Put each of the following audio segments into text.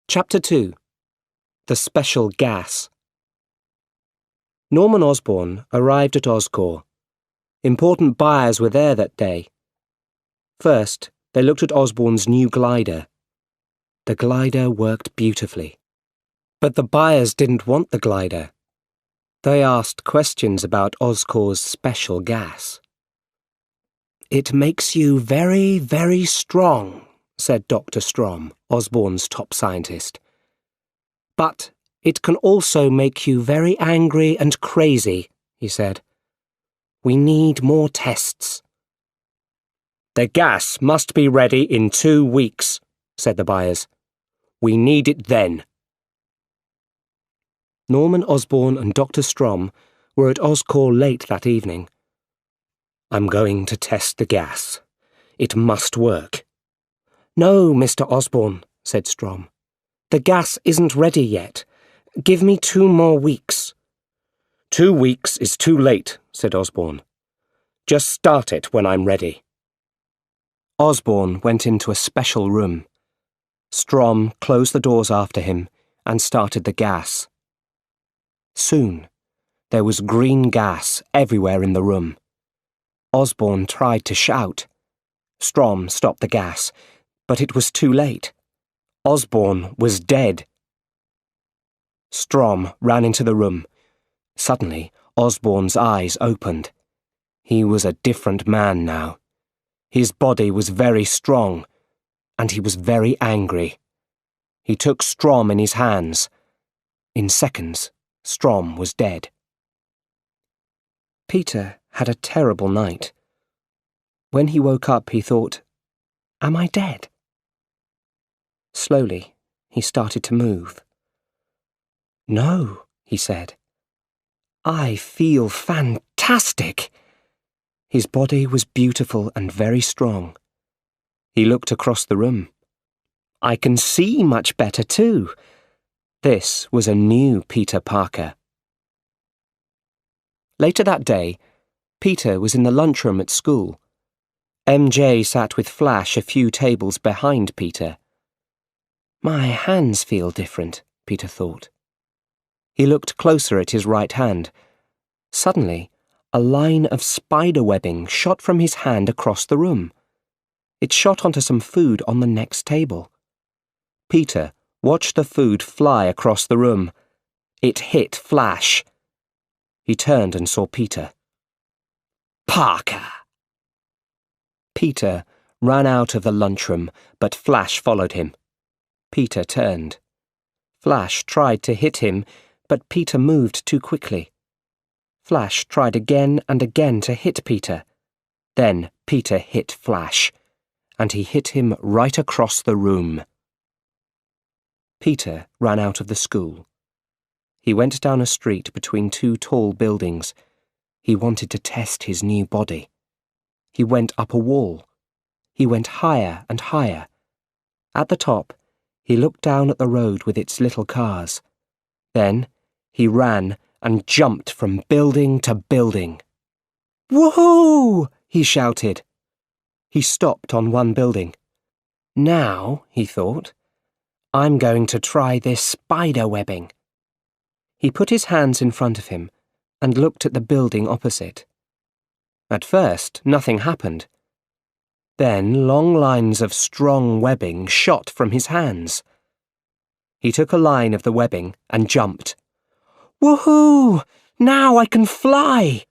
Chapter 2. The Special Gas. Norman Osborn arrived at Oscorp. Important buyers were there that day. First, they looked at Osborn's new glider. The glider worked beautifully. But the buyers didn't want the glider. They asked questions about Oscorp's special gas. "It makes you very, very strong," said Dr. Strom, Osborn's top scientist. "But it can also make you very angry and crazy," he said. "We need more tests." "The gas must be ready in 2 weeks," said the buyers. "We need it then." Norman Osborn and Dr. Strom were at Oscorp late that evening. "I'm going to test the gas. It must work." "No, Mr. Osborn," said Strom. "The gas isn't ready yet. Give me 2 more weeks." "2 weeks is too late," said Osborn. "Just start it when I'm ready." Osborn went into a special room. Strom closed the doors after him and started the gas. Soon, there was green gas everywhere in the room. Osborn tried to shout. Strom stopped the gas, but it was too late. Osborn was dead. Strom ran into the room. Suddenly, Osborn's eyes opened. He was a different man now. His body was very strong, and he was very angry. He took Strom in his hands. In seconds, Strom was dead. Peter had a terrible night. When he woke up, he thought, "Am I dead?" Slowly, he started to move. "No," he said. "I feel fantastic." His body was beautiful and very strong. He looked across the room. "I can see much better too." This was a new Peter Parker. Later that day, Peter was in the lunchroom at school. MJ sat with Flash a few tables behind Peter. "My hands feel different," Peter thought. He looked closer at his right hand. Suddenly, a line of spider webbing shot from his hand across the room. It shot onto some food on the next table. Peter watched the food fly across the room. It hit Flash. He turned and saw Peter. "Parker!" Peter ran out of the lunchroom, but Flash followed him. Peter turned. Flash tried to hit him, but Peter moved too quickly. Flash tried again and again to hit Peter. Then Peter hit Flash, and he hit him right across the room. Peter ran out of the school. He went down a street between 2 tall buildings. He wanted to test his new body. He went up a wall. He went higher and higher. At the top, he looked down at the road with its little cars. Then, he ran and jumped from building to building. "Woohoo!" he shouted. He stopped on one building. "Now," he thought, "I'm going to try this spider webbing." He put his hands in front of him and looked at the building opposite. At first, nothing happened. Then long lines of strong webbing shot from his hands. He took a line of the webbing and jumped. "Woohoo! Now I can fly!"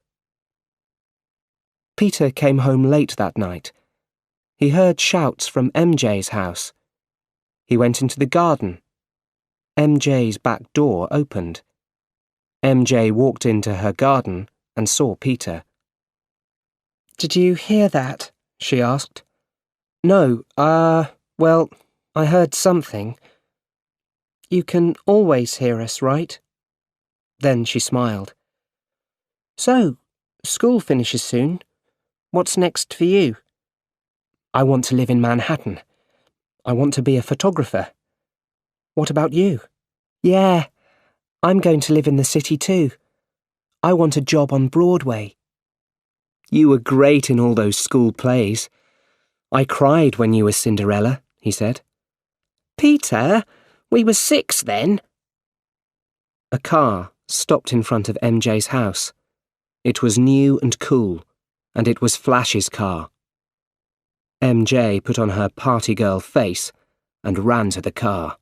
Peter came home late that night. He heard shouts from MJ's house. He went into the garden. MJ's back door opened. MJ walked into her garden and saw Peter. "Did you hear that?" she asked. "No, well, I heard something. You can always hear us, right?" Then she smiled. "So, school finishes soon. What's next for you?" "I want to live in Manhattan. I want to be a photographer." "What about you?" "Yeah, I'm going to live in the city too. I want a job on Broadway." "You were great in all those school plays. I cried when you were Cinderella," he said. "Peter, We were 6 then. A car stopped in front of MJ's house. It was new and cool, and it was Flash's car. MJ put on her party girl face and ran to the car.